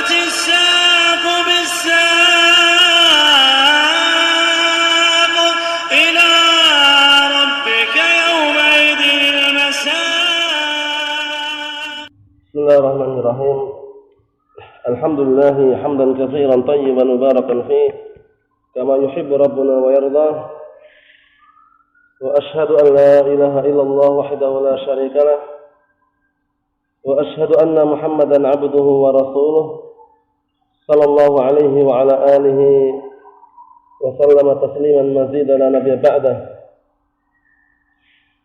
والتفت الساق بالساق إلى ربك يومئذ المساق. بسم الله الرحمن الرحيم. الحمد لله حمدا كثيرا طيبا مباركا فيه كما يحب ربنا ويرضاه. وأشهد أن لا إله إلا الله وحده لا شريك له. وأشهد أن محمدا عبده ورسوله صلى الله عليه وعلى آله وسلم تسليما مزيدا لا نبي بعده.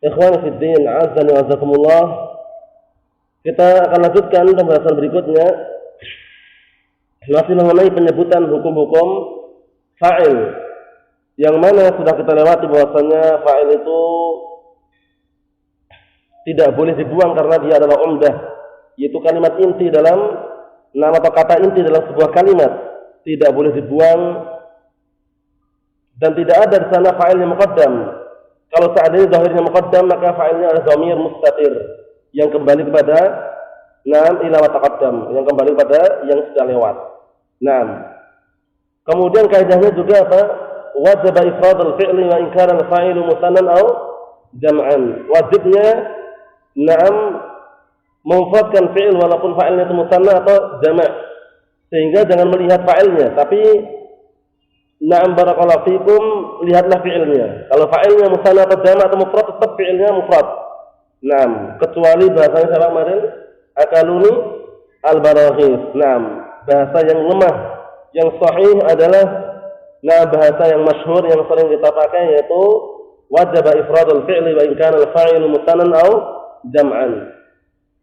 Ikhwani fi din, azza wa jazakumullah. Kita akan lanjutkan pembahasan berikutnya, masih mengenai penyebutan hukum-hukum fa'il, yang mana sudah kita lewati bahwasanya fa'il itu tidak boleh dibuang karena dia adalah umdah, yaitu kalimat inti dalam nama atau kata inti dalam sebuah kalimat, tidak boleh dibuang dan tidak ada di sana fa'il yang muqaddam. Kalau seandainya zahirnya muqaddam, maka fa'ilnya adalah dhamir mustatir yang kembali kepada ila wa taqaddam, yang kembali kepada yang sudah lewat. Kemudian kaidahnya juga apa? Wajib ifrad al-fi'li wa in kana al-fa'ilu musannan aw jam'an. Wajibnya memufradkan fi'il walaupun fa'ilnya itu musanna atau jama'. Sehingga jangan melihat fa'ilnya, tapi barakallahu fikum, lihatlah fi'ilnya. Kalau fa'ilnya musanna atau jama' atau mufrad, tetap fi'ilnya mufrad. Kecuali bahasanya siapa kemarin? Akaluni al-baraghis. Bahasa yang lemah, yang sahih adalah bahasa yang masyhur yang sering kita pakai, yaitu wajib ifradul fi'li wa in kana al-fa'ilu musannan aw jam'an.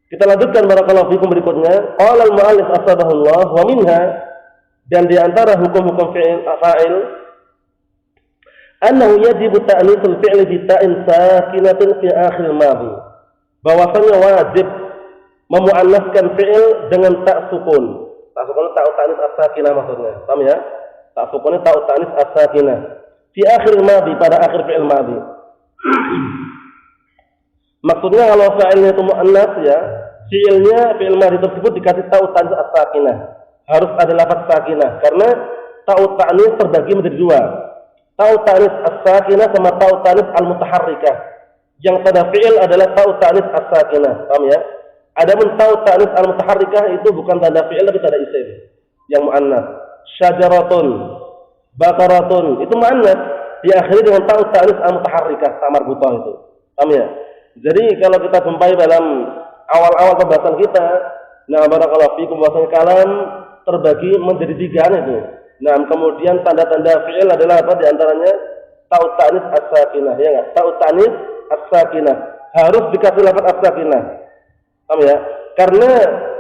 Kita lanjutkan barakallahu fikum berikutnya. Qala al-mu'allif asbahullah wa minha, dan di antara hukum-hukum fa'il annahu yajibu ta'nitsul fi'li bi ta'in sakinatin fi akhir al-madhi, bahwasanya wajib memuannaskan fi'il dengan tak sukun. Tak sukun ta'u ta'nis as-sakinah maksudnya. Paham ya? Tak sukunnya ta'u ta'nis as-sakinah fi akhir al-madhi, pada akhir fi'il madhi. Maksudnya kalau fa'ilnya itu muannas, ya, fi'il madhi tersebut dikasih ta'u ta'nis as-sakinah. Harus ada lafaz sakinah, karena ta'u ta'nis terbagi menjadi dua. Ta'u ta'nis as-sakinah sama ta'u ta'nis al-mutaharrikah. Yang pada fi'il adalah ta'u ta'nis as-sakinah. Paham ya? Adapun ta'u ta'nis al-mutaharrikah itu bukan tanda fi'il tapi tanda isim yang muannas. Syajaratun, baqaratun, itu muannas, diakhiri dengan ta'u ta'nis al-mutaharrikah, marbutah itu. Paham ya? Jadi kalau kita jumpai dalam awal-awal pembahasan kita, barakallahu fikum, bahasanya kalam terbagi menjadi tiga itu. Kemudian tanda-tanda fi'il adalah apa? Di antaranya ta'u ta'nis as-sakinah, ya enggak? Ta'u ta'nis as-sakinah harus dikasih lafaz as-sakinah. Paham ya? Karena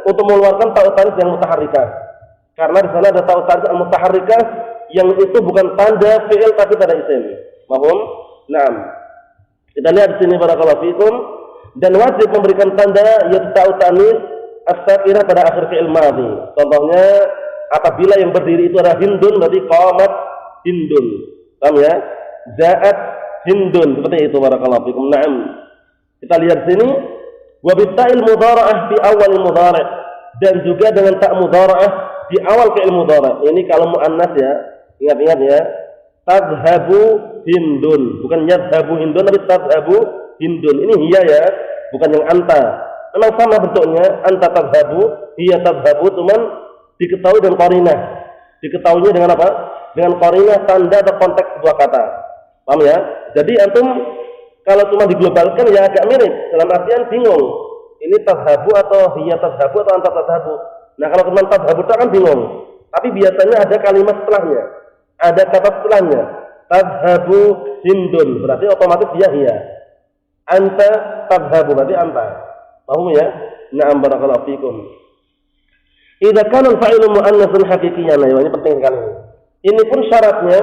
untuk mengeluarkan ta'u ta'nis yang mutaharrikah. Karena di sana ada ta'u ta'nis al-mutaharrikah yang itu bukan tanda fi'il tapi tanda isim. Paham? Kita lihat di sini barakallahu fikum, dan wajib memberikan tanda yaitu ta'u ta'nis as-sakinah pada akhir fi'il madhi. Contohnya apabila yang berdiri itu adalah hindun, berarti qamat hindun. Paham ya? Za'at hindun, seperti itu barakallahu fikum. Kita lihat sini, wa bitta'il mudhara'ah fi awal mudhari', dan juga dengan ta' mudhara'ah di awal fi'il mudhari'. Ini kalau muannas ya, ingat-ingat ya. Tadhhabu hindun, bukan yadhhabu hindun tapi tadhhabu hindun. Ini hiya ya, bukan yang anta. Memang sama bentuknya, anta tadhhabu, hiya tadhhabu, cuman diketahui dengan qarinah. Diketahuinya dengan apa? Dengan qarinah, tanda atau konteks sebuah kata. Paham ya? Jadi antum kalau cuma diglobalkan ya agak mirip, dalam artian bingung. Ini tadhhabu atau hiya tadhhabu atau anta tadhhabu. Kalau cuma tadhhabu itu kan bingung. Tapi biasanya ada kalimat setelahnya, ada kata setelahnya. Tadhhabu hindun, berarti otomatis dia hiya. Anta tadhhabu, berarti anta. Paham ya? Barakallahu fikum. Idza kana al-fa'ilu mu'annasan haqiqiyan, ini penting sekali. Ini pun syaratnya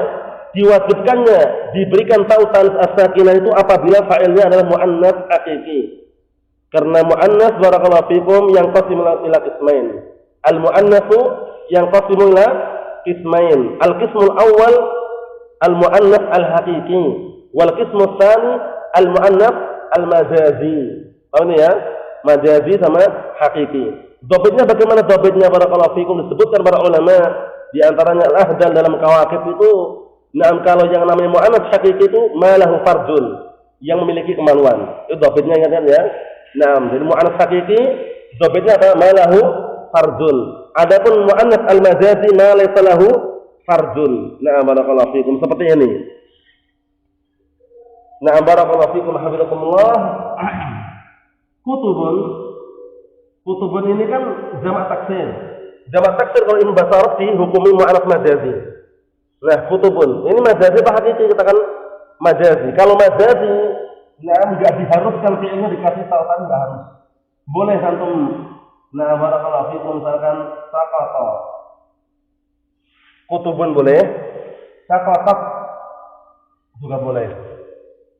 diwajibkannya diberikan ta'u ta'nis as-sakinah itu apabila fa'ilnya adalah mu'annas haqiqi. Karena mu'annas barakallahu fikum yang qasimu ila qismain. Al-mu'annasu yang qasimu ila qismain. Al-qismul awal al-mu'annas al-haqiqi, wal qismus tsani al-mu'annas al-majazi. Oh ini ya, majazi sama hakiki. Dobitnya bagaimana dobitnya barakallahu fikum? Disebutkan para ulama di antaranya al-ahdal dalam kawakib itu, kalau yang namanya mu'anats hakiki itu malahu farjun, yang memiliki kemaluan. Itu dobitnya ingat ya. Jadi mu'anats hakiki dobitnya apa? Malahu farjun. Adapun mu'anats al-majazi ma laysa lahu farjun. Barakallahu fikum seperti ini. Barakallahu fikum hafizakumullah. Kutubun ini kan jamak taksir. Jamak taksir kalau ilmu bahasa Arab dihukumi mu'anats majazi. Kutubun ini majazi apa hakiki? Kita kan majazi. Kalau majazi, enggak diharuskan fi'ilnya dikasih tautan, enggak harus. Boleh antum barakallahu fikum misalkan saqata. Kutubun boleh. Saqatat juga boleh.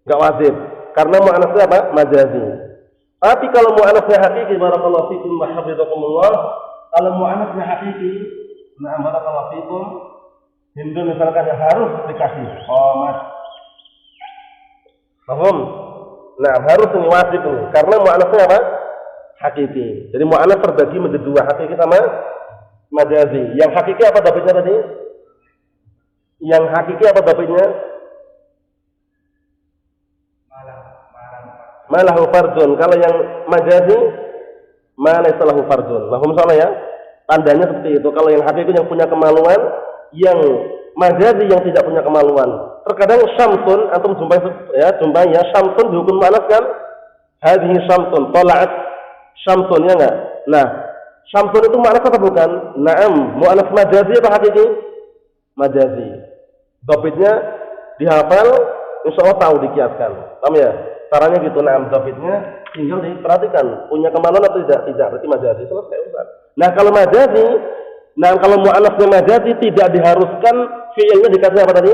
Enggak wajib karena mu'anasnya apa? Majazi. Tapi kalau mu'anasnya hakiki barakallahu fikum wa hafizakumullah, kalau mu'anasnya hakiki, barakallahu fikum, Hindun misalkan yang harus dikasih qomat. Paham? Harus ini wajib ini karena mu'anasnya apa? Hakiki. Jadi mu'anas terbagi menjadi dua, hakiki sama majazi. Yang hakiki apa dhabitnya tadi? Yang hakiki apa dhabitnya? Malahu farjun. Kalau yang majazi malaysa lahu farjun. Paham soalnya ya? Tandanya seperti itu. Kalau yang hakiki yang punya kemaluan, yang majazi yang tidak punya kemaluan. Terkadang syamsun antum jumpai ya syamsun dihukum mu'anats kan? Hadhihi syamsun, tala'at syamsun, ya enggak? Syamsun itu mu'anats apa bukan? Mu'anats majazi apa hakiki? Majazi. Dhabitnya dihafal, insyaallah tahu dikiaskan. Paham ya? Caranya gitu. Dhabitnya tinggal diperhatikan, punya kemaluan atau tidak? Tidak, berarti majazi. Selesai urusan. Kalau majazi, kalau mu'anasnya majazi tidak diharuskan fi'ilnya dikasih apa tadi?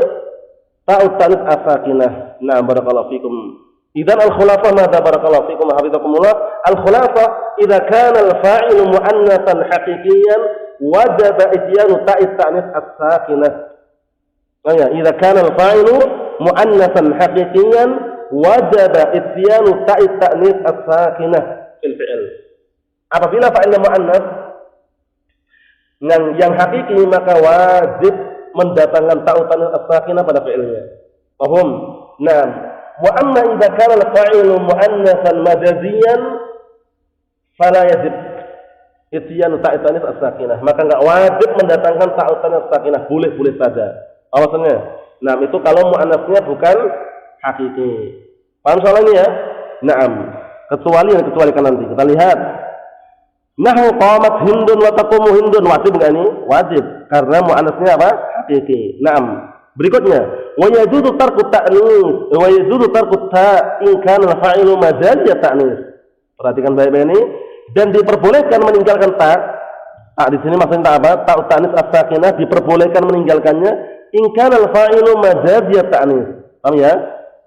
Ta'ut ta'nis as-sakinah. Barakallahu fikum. Idzan al-khulafah madza barakallahu fikum hafizakumullah. Al-khulafah idza kana al-fa'ilu mu'annatsan haqiqiyan wajaba ityanu ta'is ta'nis as-sakinah. Idza kana al-fa'ilu mu'annatsan haqiqiyan wajaba ityanu ta'is ta'nis as-sakinah fil fi'il. Apabila fa'ilnya mu'annats yang hakiki maka wajib mendatangkan ta'utan as-sakinah pada fi'ilnya. Paham? Wa amma idza kana al-fa'ilu mu'annatsan majaziyan fala yajib ityanu ta'utan as-sakinah. Maka enggak wajib mendatangkan ta'utan as-sakinah, boleh-boleh saja. Alasannya, itu kalau mu'annatsnya bukan hakiki. Paham soal ini ya? Kecuali kan nanti. Kita lihat. Nahwu qamat hindun wa taqumu hindun, wajib enggak ini? Wajib karena mu'annatsnya apa? Hakiki. Berikutnya, wa yajuzu tarku ta'nis wa yajuzu tarku ta in kana al-fa'ilu majazi ta'nis. Perhatikan baik-baik ini, dan diperbolehkan meninggalkan ta. Di sini maksudnya ta apa? Ta ta'nis as-sakinah diperbolehkan meninggalkannya in kana al-fa'ilu majazi ta'nis. Paham ya?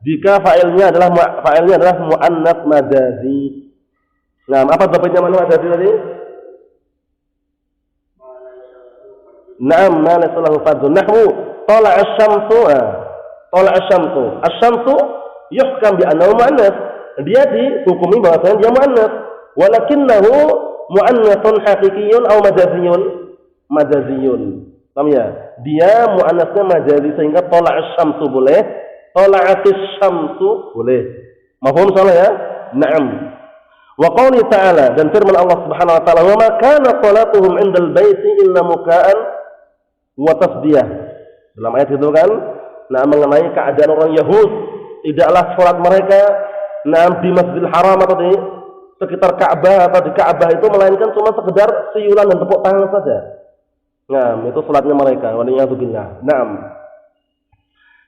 Jika fa'ilnya adalah mu'annats majazi. Apa dhabitnya mana majazi tadi? Ma laysa lahu farjun. Nahwu tala'a asy-syamsu. Tala'a asy-syamsu. Asy-syamsu yuhkam bi annahu mu'annats. Dia dihukumi bahwasanya dia mu'annats. Walakinnahu mu'annatsun haqiqiyyun aw majaziyun? Majaziyun. Paham ya? Dia mu'annatsnya majazi sehingga tala'a asy-syamsu boleh, tala'atis syamsu boleh. Mafhum salah ya? Wa qouli ta'ala, dan firman Allah Subhanahu wa taala, "Wa ma kana salatuhum 'indal baiti illa muka'an wa tasdiyah." Dalam ayat itu kan, mengenai keadaan orang Yahud, tidaklah salat mereka di Masjidil Haram atau di sekitar Ka'bah atau di Ka'bah itu melainkan cuma sekedar siulan dan tepuk tangan saja. Itu salatnya mereka. Waliyadzubillah.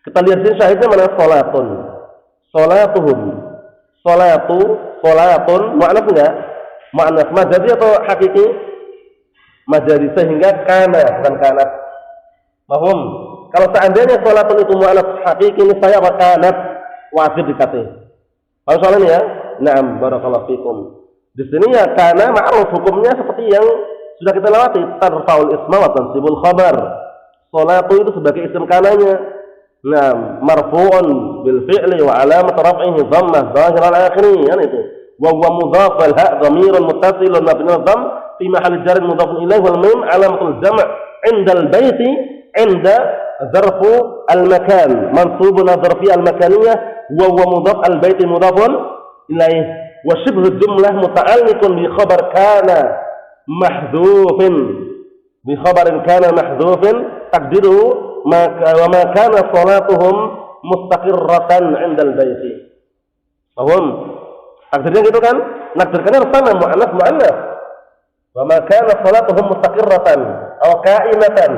Kita lihat sini syahidnya mana? Salatun. Salatuhum. Salatun. Mu'annats enggak? Mu'annats majazi atau hakiki? Majazi, sehingga kana bukan kanat. Paham? Kalau seandainya salatun itu mu'annats hakiki, ini saya apa kanat? Wajib dikasih. Paham soal ini ya? Barakallahu fikum. Di sini ya kana ma'ruf hukumnya seperti yang sudah kita lewati, tarfa'ul isma wa tansibul khabar. Salatu itu sebagai isim kananya. Marfu'un bil fi'li wa alamat raf'ihi dhammah zahir al-akhiri, itu. Wa huwa mudhaf wal ha' dhamirun muttasilun mabniun dhamm fi mahall jar mudhafun ilaih wal mim alamatul jam' 'inda al-baiti 'inda zarfu al-makan mansubun zarfi al-makaniyah wa huwa mudhaf al-baiti mudhafun ilaih wa shibhu jumlah muta'alliqun bi khabar kana mahdhufin bi khabarin kana mahdhufin taqdiruhu wa ma kana salatuhum mustaqirratan 'inda al-baiti. Paham? Takdirnya gitu kan? Nakdirkannya harus sama mu'annas. Wa ma kana salatuhum mustaqirratan aw qa'imatan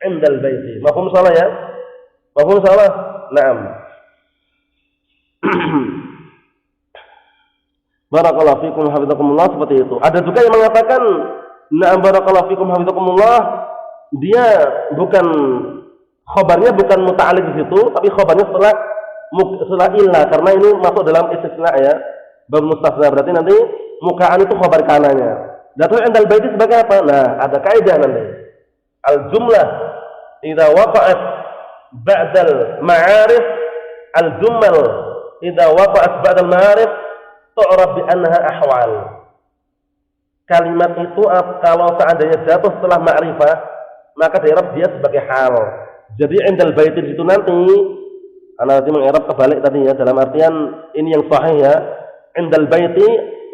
'inda al-baiti. Mafhum salah ya? Mafhum salah? Naam. Barakallahu fikum hafizakumullah, seperti itu. Ada juga yang mengatakan na'am barakallahu fikum hafizakumullah, dia bukan khabarnya bukan muta'alliq di situ, tapi khabarnya setelah illa, karena ini masuk dalam istisna ya. Bab mustasna berarti nanti mukaan itu khabar kananya. Dan terus indal baiti sebagai apa? Nah, ada kaidah nanti. Al jumlah idza waqa'at ba'dal ma'arif, al jumal idza waqa'at ba'dal ma'arif tu'rab bi annaha ahwal. Kalimat itu kalau seandainya jatuh setelah ma'rifah, maka di'rab dia sebagai hal. Jadi indal baiti di situ nanti ana nanti mengi'rab kebalik tadi ya, dalam artian ini yang sahih ya. Indal baiti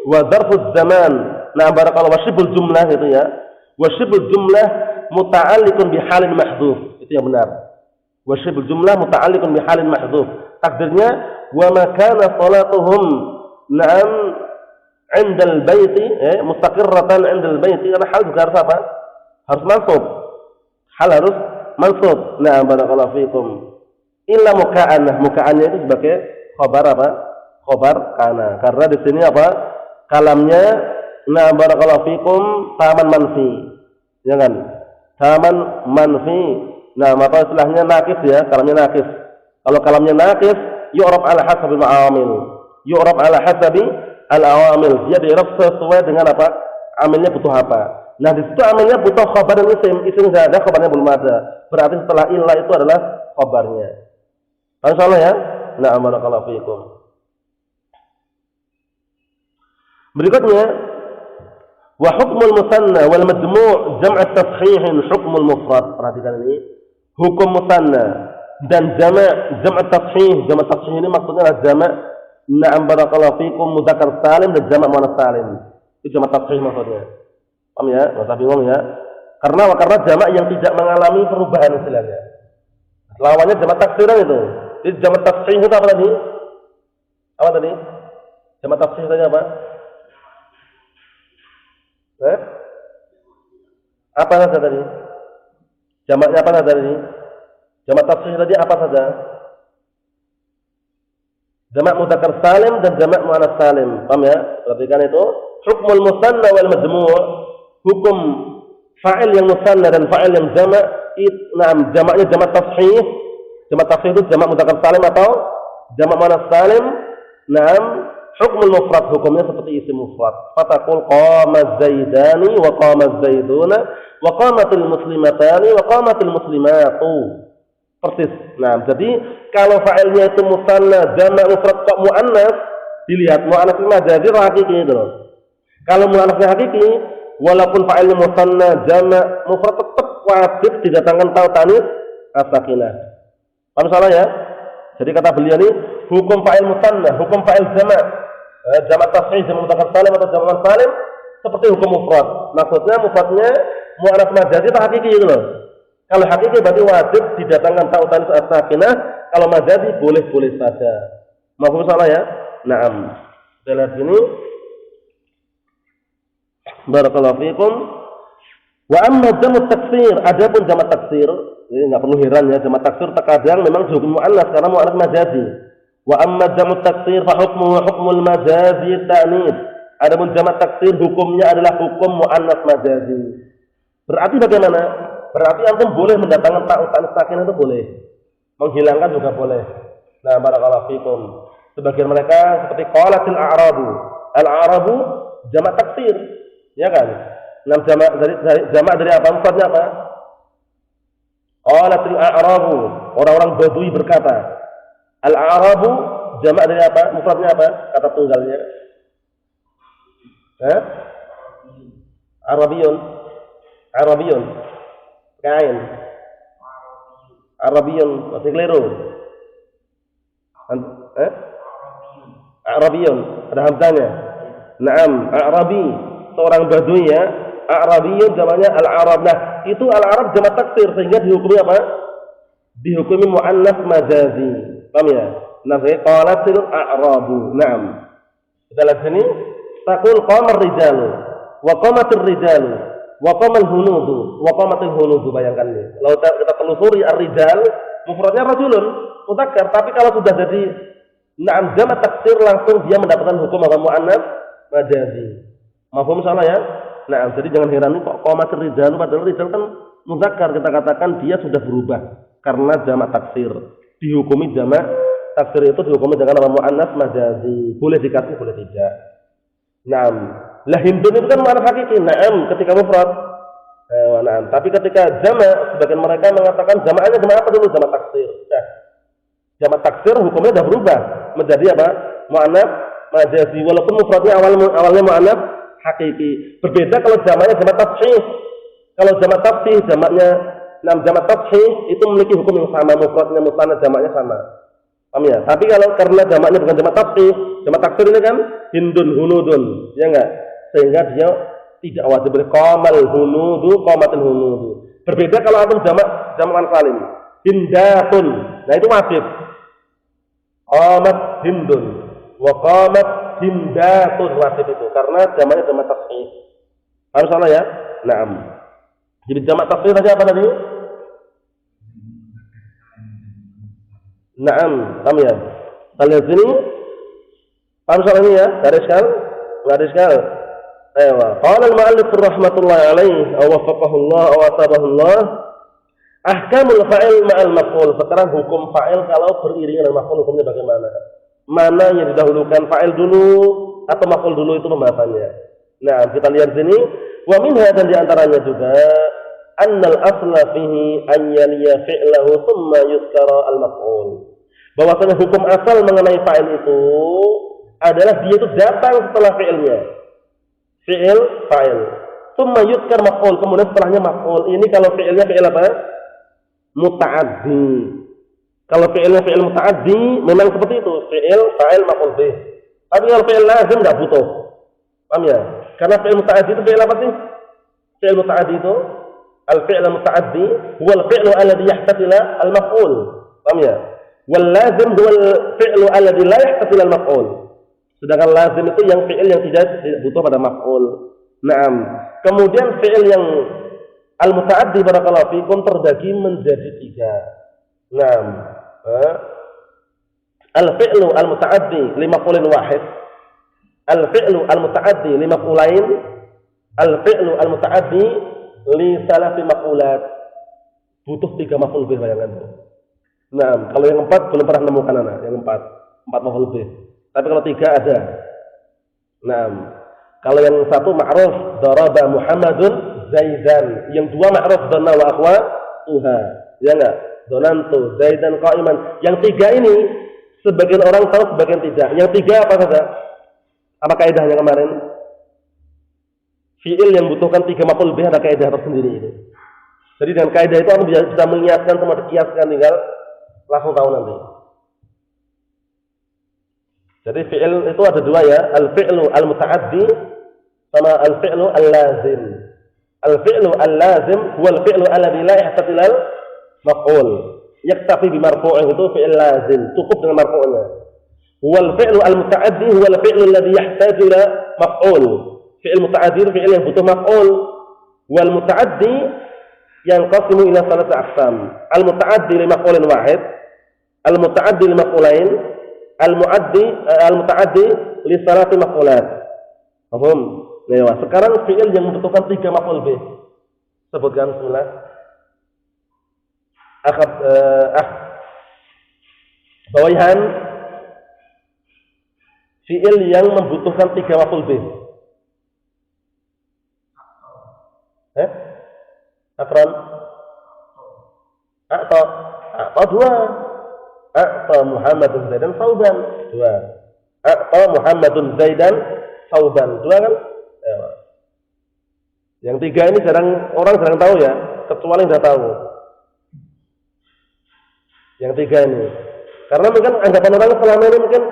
wa dzarfuz zaman. Nah, barakallahu wasyibul jumlah gitu ya. Wasyibul jumlah muta'alliqun bi halin mahdhuf. Itu yang benar. Wasyibul jumlah muta'alliqun bi halin mahdhuf. Takdirnya wa ma kana salatuhum na'am 'indal baiti mustaqirratan 'indal baiti. Karena hal juga harus apa? Harus mansub. Hal harus mansub. Nah, barakallahu fikum. Illa muka'anah. Muka'annya itu sebagai khabar apa? Khabar kana. Karena di sini apa? Kalamnya na barakallahu fikum taman manfi. Ya kan? Taman manfi. Nah, maka istilahnya nakis ya, kalamnya nakis. Kalau kalamnya nakis, yu'rab ala hasabil ma'amil. Yu'rab ala hasabi al-awamil. Dia di'rab sesuai dengan apa? Amilnya butuh apa? Nah, di situ amilnya butuh khabar dan isim. Isim enggak ada, khabarnya belum ada. Berarti setelah illa itu adalah khabarnya. Insyaallah ya. Nah, barakallahu fikum. Berikutnya wa hukmul musanna wal majmu' jam' at-tashih hukmul mufrad. Perhatikan ini. Hukum musanna dan jama' at-tashih. Jama' at-tashih ini maksudnya adalah jama' na'am barakallahu fikum mudzakkar salim dan jama' muannas salim. Itu jama' at-tashih maksudnya. Paham ya? Enggak usah bingung ya. Karena jama' yang tidak mengalami perubahan istilahnya. Lawannya jama' taksiran itu. Jadi jama' at-tashih itu apa tadi? Apa tadi? Jama' at-tashih tadi apa? Apa saja tadi? Jamaknya apa saja tadi? Jamak tafsir tadi apa saja? Jamak mudzakkar salim dan jamak muannas salim. Paham ya? Perhatikan itu. Hukmul musanna wal majmu'. Hukum fa'il yang musanna dan fa'il yang jamak. Nah, jamaknya jamak tafsir. Jamak tafsir itu jamak mudzakkar salim atau jamak muannas salim. Naam. Hukmul mufrad, hukumnya seperti isim mufrad. Fataqul qama zaidani wa qama zaiduna wa qamatil muslimatani wa qamatil muslimatu. Persis. Nah, jadi kalau fa'ilnya itu musanna, jamak mufrad kok muannas, dilihat muannas majazi atau hakiki itu loh. Kalau muannasnya hakiki, walaupun fa'ilnya musanna, jamak mufrad tetap wajib didatangkan tau tanis as-sakinah. Paham salah ya? Jadi kata beliau ini hukum fa'il musanna, hukum fa'il jamak. Jamak tasghir, jamak mudzakkar salim atau jamak salim seperti hukum mufrad. Maksudnya mufradnya muannas majazi atau hakiki gitu loh. Kalau hakiki berarti wajib didatangkan ta'u tanis as-sakinah, kalau majazi boleh-boleh saja. Mafhum salah ya? Naam. Kita lihat sini. Barakallahu fikum. Wa amma jamak taksir, adapun jamak taksir, ini enggak perlu heran ya, jamak taksir terkadang memang dihukum muannas karena muannas majazi. Wa amma jamak taksir fa hukmuhu hukmul majazi ta'nits. Adapun jamak taksir hukumnya adalah hukum muannas majazi. Berarti bagaimana? Berarti antum boleh mendatangkan ta'u tanis sakinah itu boleh. Menghilangkan juga boleh. Nah, barakallahu fikum. Sebagian mereka seperti qalatil a'rabu. Al-a'rabu jamak taksir, ya kan? Nah, jamak dari apa? Mufradnya apa? Qalatil a'rabu. Orang-orang Badui berkata. Al-a'rabu jamak dari apa? Mufradnya apa? Kata tunggalnya. Arabiyun. Arabiyun. Kain. Arabiyun. Masih keliru. Arabiyun. Ada hamzahnya. Naam. Arabi. Seorang Badui ya. Arabiyun jamaknya al-Arab. Nah, itu al-Arab jamak taksir sehingga dihukumi apa? Dihukumi muannas majazi. Paham ya? Nah, qalatil a'rabu. Naam. Kita lihat sini. Taqul qamar rijalu wa qamatir rijalu wa qamal hunudu wa qamatil hunudu. Bayangkan ini. Kalau kita telusuri ar-rijal, mufradnya rajulun, mudzakkar, tapi kalau sudah jadi naam jamak taksir langsung dia mendapatkan hukum apa muannas majazi. Mafhum salah ya? Nah, jadi jangan heran kok qamatir rijalu padahal rijal kan mudzakkar, kita katakan dia sudah berubah karena jamak taksir. Dihukumi jamak taksir itu dihukumi dengan nama muannas majazi. Boleh dikasih, boleh tidak. Naam. Lah hindun itu kan muannas hakiki. Naam ketika mufrad. Naam. Tapi ketika jamak, sebagian mereka mengatakan jamaknya jamak apa dulu? Jamak taksir. Nah, jamak taksir hukumnya sudah berubah menjadi apa? Muannas majazi. Walaupun mufradnya awalnya muannas hakiki. Berbeda kalau jamaknya jamak tafsih. Kalau jamak tafsih jamaknya jamak tafsih itu memiliki hukum yang sama, mufradnya musanna jamaknya sama. Paham ya? Tapi kalau karena jamaknya bukan jamak tafsih, jamak taksir ini kan hindun hunudun, ya enggak? Sehingga dia tidak wajib qamal hunudu qamatul hunudu. Berbeda kalau antum jamak salim. Hindatun. Nah itu wajib. Qamat hindun wa qamat hindatun, wajib itu karena jamaknya jamak tafsih. Harus salah ya? Naam. Jadi jamak tafsir saja apa tadi? Naam, paham ya? Kita lihat sini. Paham soal ini ya? Gariskan? Gariskan. Ayo. Qala al-mu'allif rahmatullahi alaihi wa waffaqahu Allah wa tabahu Allah. Ahkamul fa'il ma'al maf'ul. Sekarang hukum fa'il kalau beriringan dengan maf'ul hukumnya bagaimana? Mana yang didahulukan, fa'il dulu atau maf'ul dulu, itu pembahasannya. Nah, kita lihat sini. Wa minha, dan diantaranya juga annal asla fihi an yaliya fi'lahu thumma yuzkara al-maf'ul. Bahwasanya hukum asal mengenai fa'il itu adalah dia itu datang setelah fi'ilnya. Fi'il, fa'il. Thumma yuzkar maf'ul, kemudian setelahnya maf'ul. Ini kalau fi'ilnya fi'il apa? Muta'addi. Kalau fi'ilnya fi'il muta'addi memang seperti itu, fi'il, fa'il, maf'ul bih. Tapi kalau fi'il lazim enggak butuh. Paham ya? Karena fi'il muta'addi itu fi'il apa sih? Fi'il muta'addi itu al-fi'l al-muta'addi huwa al-fi'lu alladhi yahtasila al-maf'ul. Paham ya? Wal lazim huwa al-fi'lu alladhi la yahtasila al-maf'ul. Sedangkan lazim itu yang fi'il yang tidak butuh pada maf'ul. Naam. Kemudian fi'il yang al-muta'addi barakallahu fikum terbagi menjadi 3. Naam. Al-fi'lu al-muta'addi li maf'ulin wahid. Al-fi'lu al-muta'addi li maf'ulain. Al-fi'lu al-muta'addi li salasi maf'ulat. Butuh 3 maf'ul bih, bayangan tuh. Nah, kalau yang 4 belum pernah menemukan anak, yang 4 maf'ul bih. Tapi kalau 3 ada. Nah, kalau yang 1 ma'ruf, daraba Muhammadun Zaidan. Yang 2 ma'ruf, dhanna wa akhwa tuha. Ya enggak? Dhanantu Zaidan qa'iman. Yang 3 ini sebagian orang tahu, sebagian tidak. Yang 3 apa saja? Apa kaidahnya kemarin? Fi'il yang butuhkan 3 maf'ul bih ada kaidah tersendiri itu. Jadi dengan kaidah itu anda bisa mengiaskan, semua dikiaskan, tinggal langsung tahu nanti. Jadi fi'il itu ada 2 ya, al-fi'lu al-muta'addi sama al-fi'lu al-lazim. Al-fi'lu al-lazim huwa al-fi'lu alladhi la yahtasil al-maf'ul. Yaktafi bi marfu'ih, itu fi'il lazim, cukup dengan marfu'nya. Wal fi'lu al-muta'addi huwa al-fi'lu alladhi yahtaju ila maf'ul. Fi'il muta'addi itu fi'il yang butuh maf'ul. Wal muta'addi yang qasimu ila 3 aqsam. Al muta'addi li maf'ulin wahid, al muta'addi li maf'ulain, al muta'addi li 3 maf'ulat. Paham? Nah, sekarang fi'il yang membutuhkan 3 maf'ul bih. Sebutkan bismillah. Bawaihan fi'il yang membutuhkan 3 maf'ul bih. Akran? A'ta 2. A'ta Muhammadun Zaidan Sauban 2. A'ta Muhammadun Zaidan Sauban 2 kan? Ya. Yang tiga ini orang jarang tahu ya, kecuali yang sudah tahu. Yang tiga ini. Karena mungkin anggapan orang selama ini mungkin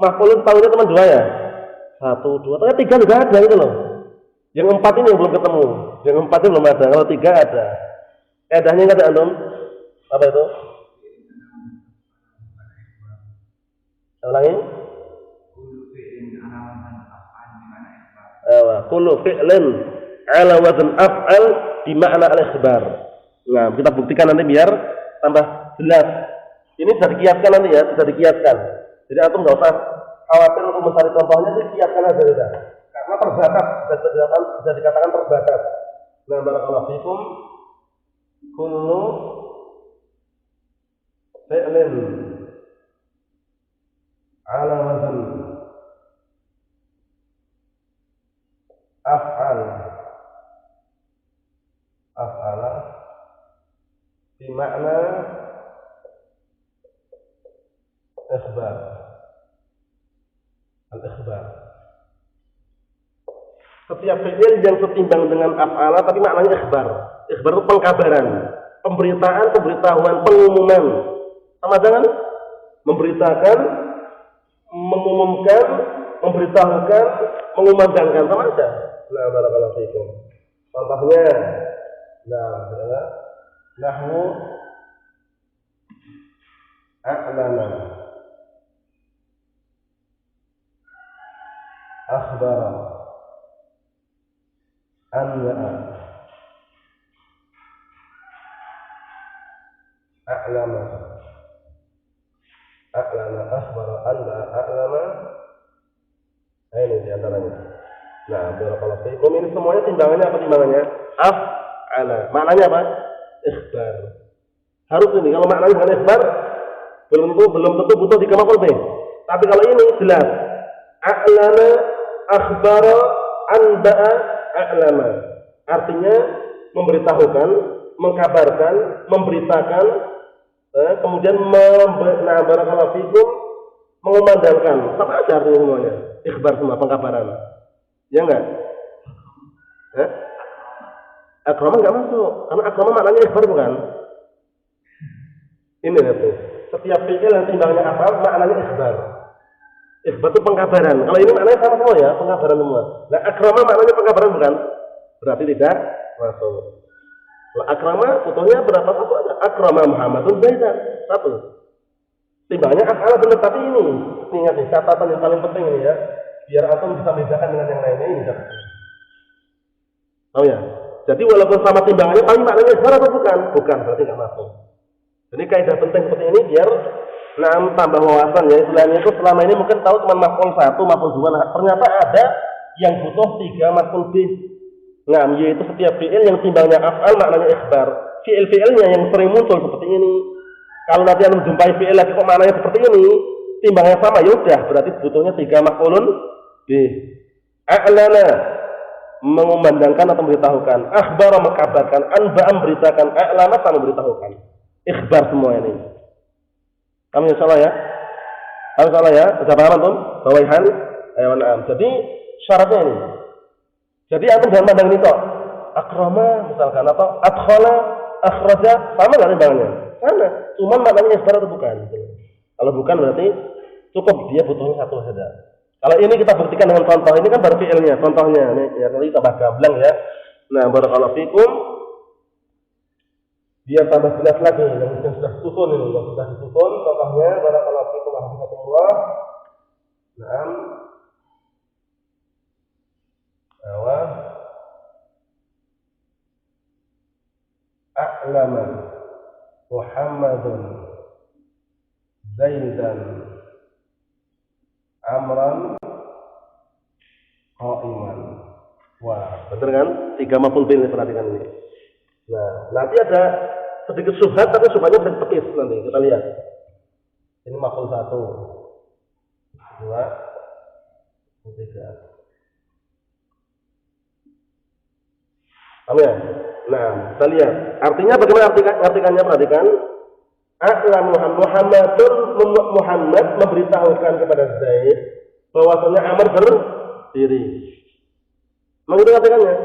maf'ul tahunya cuma dua ya. Satu, dua, ternyata tiga juga ada gitu loh. Yang empat ini yang belum ketemu. Yang empat ini belum ada. Kalau tiga ada. Kaidahnya nggak ada antum? Apa itu? Ulangi. Kullu fi'lin ala wazn af'al di makna al-ikhbar. Nah, kita buktikan nanti biar tambah jelas. Ini bisa dikiaskan nanti ya, bisa dikiaskan. Jadi antum nggak usah khawatir untuk mencari contohnya, dikiaskan aja sudah. Karena terbatas, bisa dikatakan terbatas. Nah, barakallahu fikum. Kullu fi'lin ala wazn af'ala di makna ikhbar. Al-ikhbar. Setiap fi'il yang setimbang dengan af'ala tapi maknanya ikhbar. Ikhbar itu pengkabaran, pemberitaan, pemberitahuan, pengumuman. Sama dengan memberitakan, mengumumkan, memberitahukan, mengumandangkan, sama aja. Nah, barakallahu fikum. Contohnya, nahwu a'lama, akhbara, anwa'a, a'lama, akhbara, anwa'a, a'lama. Ini diantaranya. Nah, barakallahu fikum. Ini semuanya timbangannya apa timbangannya? Af'ala. Maknanya apa? Ikhbar. Harus ini. Kalau maknanya bukan ikhbar, belum tentu butuh tiga maf'ul bih. Tapi kalau ini jelas. A'lama, akhbara, anba'a, a'lama. Artinya memberitahukan, mengkabarkan, memberitakan, kemudian barakallahu fikum, mengumandangkan. Sama aja artinya semuanya. Ikhbar semua, pengkabaran. Ya enggak? Akrama enggak masuk. Karena akrama maknanya ikhbar bukan? Ini itu. Setiap fi'il yang timbangnya apa, maknanya ikhbar. Ikhbar itu pengkabaran. Kalau ini maknanya sama semua ya, pengkabaran semua. Nah, akrama maknanya pengkabaran bukan? Berarti tidak masuk. Kalau akrama butuhnya berapa? Satu aja. Akrama Muhammadun Zaidan. Satu. Timbangnya af'ala benar, tapi ini ingat nih, catatan yang paling penting ini ya. Biar antum bisa bedakan dengan yang lainnya ini. Tahu ya? Jadi walaupun sama timbangannya, tapi maknanya ikhbar atau bukan? Bukan, berarti nggak masuk. Jadi kaidah penting seperti ini biar tambah wawasan ya. Istilahnya itu selama ini mungkin tahu cuma maf'ul satu, maf'ul dua. Nah, ternyata ada yang butuh tiga maf'ul bih. Nah, yaitu setiap fi'il yang timbangnya af'al maknanya ikhbar. Fi'il-fi'ilnya yang sering muncul seperti ini. Kalau nanti anda menjumpai fi'il lagi kok maknanya seperti ini, timbangnya sama, ya udah berarti butuhnya tiga maf'ulun bih. A'lana mengumandangkan atau memberitahukan, akhbara mengkabarkan, anba'a memberitakan, a'lama sama memberitahukan. Ikhbar semua ini. Kami insyaallah ya. Kami insyaallah ya. Sudah paham antum? Bawaihan. Ayo na'am. Jadi syaratnya ini. Jadi antum jangan pandang ini kok. Akrama misalkan atau adkhala, akhraja, sama enggak timbangannya? Sama. Cuma maknanya ikhbar atau bukan? Kalau bukan berarti cukup dia butuhnya satu saja. Kalau ini kita buktikan dengan contoh. Ini kan baru fi'ilnya, contohnya. Ini ya nanti tambah gamblang ya. Nah, barakallahu fikum. Biar tambah jelas lagi yang sudah disusun ini, yang sudah disusun contohnya barakallahu fikum warahmatullah. Naam. A'lama Muhammadun Zaidan Amran Qa'iman. Wah, benar kan? Tiga maf'ul bih, perhatikan ini. Nah, nanti ada sedikit syubhat, tapi syubhatnya bisa ditepis nanti. Kita lihat. Ini maf'ul satu, dua, tiga. Paham ya? Nah, kita lihat. Artinya bagaimana artikannya? Perhatikan. A'lam Muhammad memberitahukan kepada Zaid bahwasanya Amr berdiri. Begitu artikannya.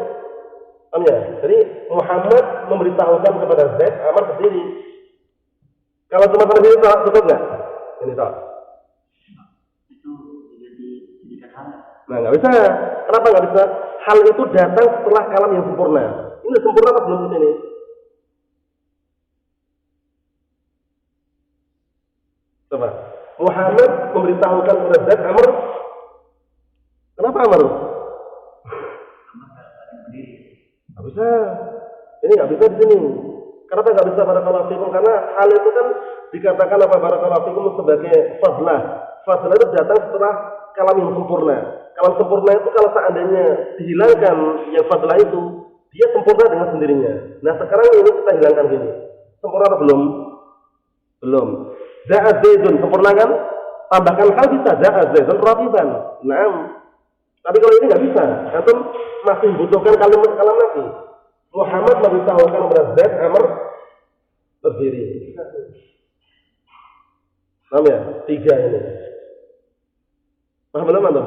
Paham ya? Jadi Muhammad memberitahukan kepada Zaid, Amr berdiri. Kalau cuma sampai sini salah, betul nggak? Ini salah. Itu dijadikan hal. Nah, nggak bisa. Kenapa nggak bisa? Hal itu datang setelah kalam yang sempurna. Ini sempurna atau belum ini? Coba. Muhammad memberitahukan kepada Zaid, Amr. Kenapa Amr? Nggak bisa. Ini nggak bisa di sini. Kenapa nggak bisa barakallahu fikum? Karena hal itu kan dikatakan apa barakallahu fikum sebagai fadlah. Fadlah itu datang setelah kalam yang sempurna. Kalam sempurna itu kalau seandainya dihilangkan yang fadlah itu, dia sempurna dengan sendirinya. Nah sekarang ini kita hilangkan gini. Sempurna atau belum? Belum. Za'a Zaidun sempurna kan? Tambahkan hal bisa. Za'a Zaidun ratiban. Nah, tapi kalau ini nggak bisa. Antum masih butuhkan kalam lagi. Muhammad memberitahukan kepada Zaid, Amr berdiri. Paham ya? 3 ini. Paham belum antum?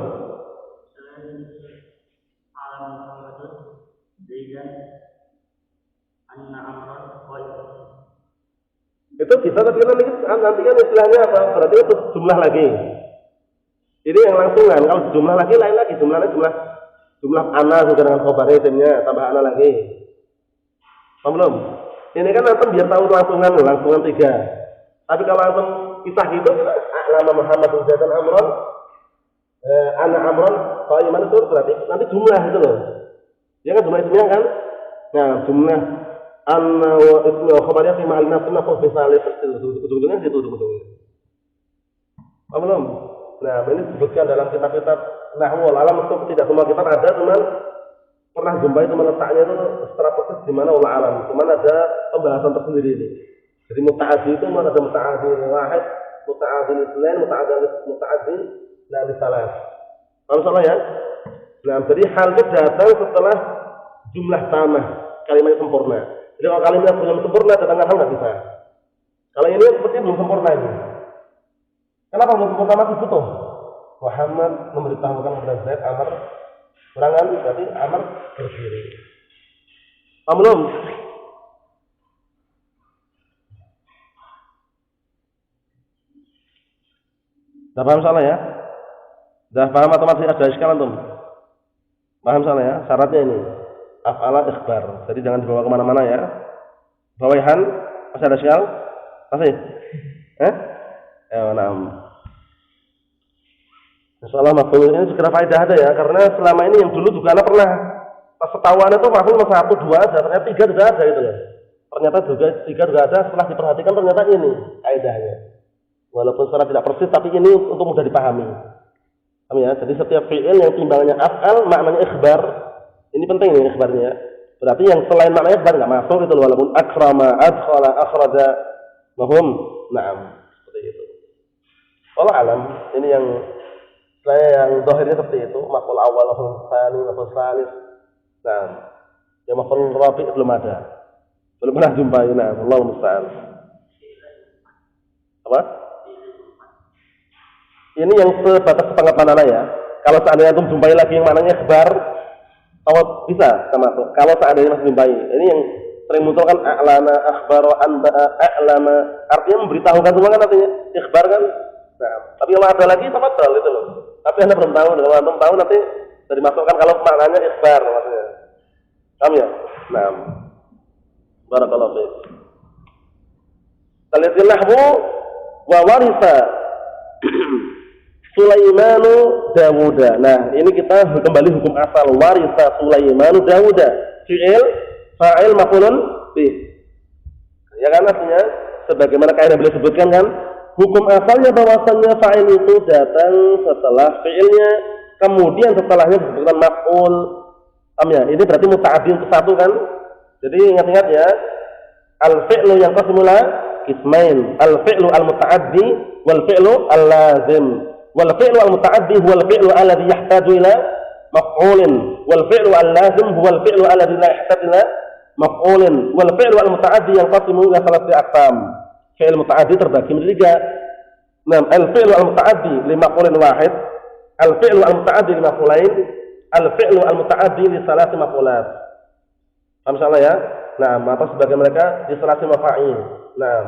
Alam Muhammadun Zaidan Anna Amran Qaid. Itu bisa, tapi nanti kan istilahnya apa? Berarti itu jumlah lagi. Ini yang langsungan. Kalau jumlah lagi lain lagi. Jumlah ana sudah dengan khobarnya isimnya, tambah ana lagi. Paham belum? Ini kan antum biar tahu langsungan 3. Tapi kalau antum kisah gitu, A'lama Muhammad Zaidan Amran, ana Amran, qaiman itu berarti nanti jumlah itu loh. Ya kan jumlah isimnya kan? Nah, jumlah anna wa ismu wa khabariyah fi mahall nasb nafsu fi salih ujung-ujungnya situ ujung-ujungnya. Paham belum? Nah, ini disebutkan dalam kitab-kitab nahwu wal alam, itu tidak semua kitab ada, cuman pernah jumpai itu letaknya itu secara persis di mana wal alam. Cuman ada pembahasan tersendiri ini. Jadi muta'addi itu ada muta'addi wahid, muta'addi itsnain, muta'addi la lisalah. Paham salah ya? Nah, jadi hal itu datang setelah jumlah tamah, kalimatnya sempurna. Jadi kalau kalimatnya belum sempurna, datangkan hal nggak bisa. Kalau ini sepertinya belum sempurna ini. Kenapa belum sempurna masih butuh? Muhammad memberitahukan kepada Zaid, Amr serangan, berarti Amr berdiri. Paham belum? Sudah paham salah ya? Sudah paham atau masih ada iskal antum? Paham salah ya? Syaratnya ini af'ala ikhbar. Jadi jangan dibawa kemana-mana ya. Bawaihan masih ada iskal? Masih? Insyaallah mafhum ini segera faedah ada ya, karena selama ini yang dulu juga anak pernah pas setahuan itu mafhum cuma 1, 2 aja, ternyata 3 juga ada gitu loh. Ternyata juga 3 juga ada, setelah diperhatikan ternyata ini faedahnya. Walaupun secara tidak persis, tapi ini untuk mudah dipahami. Paham ya? Jadi setiap fi'il yang timbangannya af'al maknanya ikhbar. Ini penting nih ikhbarnya. Berarti yang selain maknanya ikhbar enggak masuk itu loh, walaupun akrama, adkhala, akhraja. Mafhum? Na'am. Seperti itu. Wallahu alam, ini yang zahirnya seperti itu, maf'ul awal, maf'ul tsani, maf'ul tsalits. Nah, yang maf'ul rabi' belum ada. Belum pernah jumpai. Nah, Allahu musta'an. Apa? Ini yang sebatas sepengetahuan ana ya. Kalau seandainya antum jumpai lagi yang maknanya ikhbar, atau bisa termasuk. Kalau seandainya masih jumpai, ini yang sering muncul kan a'lana, akhbara, anba'a, a'lama. Artinya memberitahukan semua kan artinya ikhbar kan. Nah, tapi kalau ada lagi tafadhal itu loh. Tapi Anda belum tahu, kalau antum tahu nanti bisa dimasukkan kalau maknanya ikhbar maksudnya. Paham ya? Nah. Barakallahu fiik. Kita lihat nahwu wa warisa Sulaimanu Dawuda. Nah, ini kita kembali hukum asal warisa Sulaimanu Dawuda. Fi'il, fa'il, maf'ulun bih. Ya kan artinya sebagaimana kaidah beliau sebutkan kan, hukum asalnya bahwasannya fa'il itu datang setelah fi'ilnya, kemudian setelahnya disebutkan maf'ul. Paham ya? Ini berarti muta'addi untuk satu kan? Jadi ingat-ingat ya, al-fi'lu yang qasimula ismain, al-fi'lu al-muta'addi wal fi'lu al-lazim. Wal fi'lu al-muta'addi huwa al-fi'lu alladhi yahtaju ila maf'ulin, wal fi'lu al-lazim huwa al-fi'lu alladhi la yahtaju ila maf'ulin. Wal fi'lu al-muta'addi yang qasimu ila thalathati aqsam. Fi'il muta'addi terbagi menjadi 3. Nah, al-fi'lu al-muta'addi li maf'ulin wahid, al-fi'lu al-muta'addi li maf'ulain, al-fi'lu al-muta'addi li thalathati maf'ulat. Paham salah ya? Nah, atau sebagian mereka istilasi mafa'il. Nah,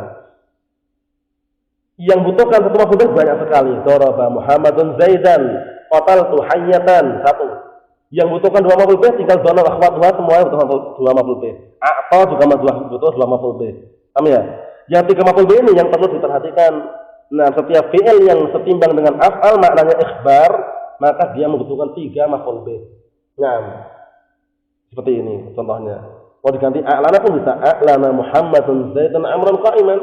yang butuhkan satu maf'ul bih banyak sekali. Daraba Muhammadun Zaidan, qataltu hayyatan, satu. Yang butuhkan dua maf'ul bih tinggal dona akhwatuha semuanya butuh dua maf'ul bih. A'ta juga butuh dua maf'ul bih. Paham ya? Yang tiga maf'ul bih ini yang perlu diperhatikan. Nah, setiap fi'il yang setimbang dengan af'al maknanya ikhbar, maka dia membutuhkan tiga maf'ul bih. Nah, seperti ini contohnya. Mau diganti a'lana pun bisa. A'lana Muhammadun Zaidan amran qa'iman.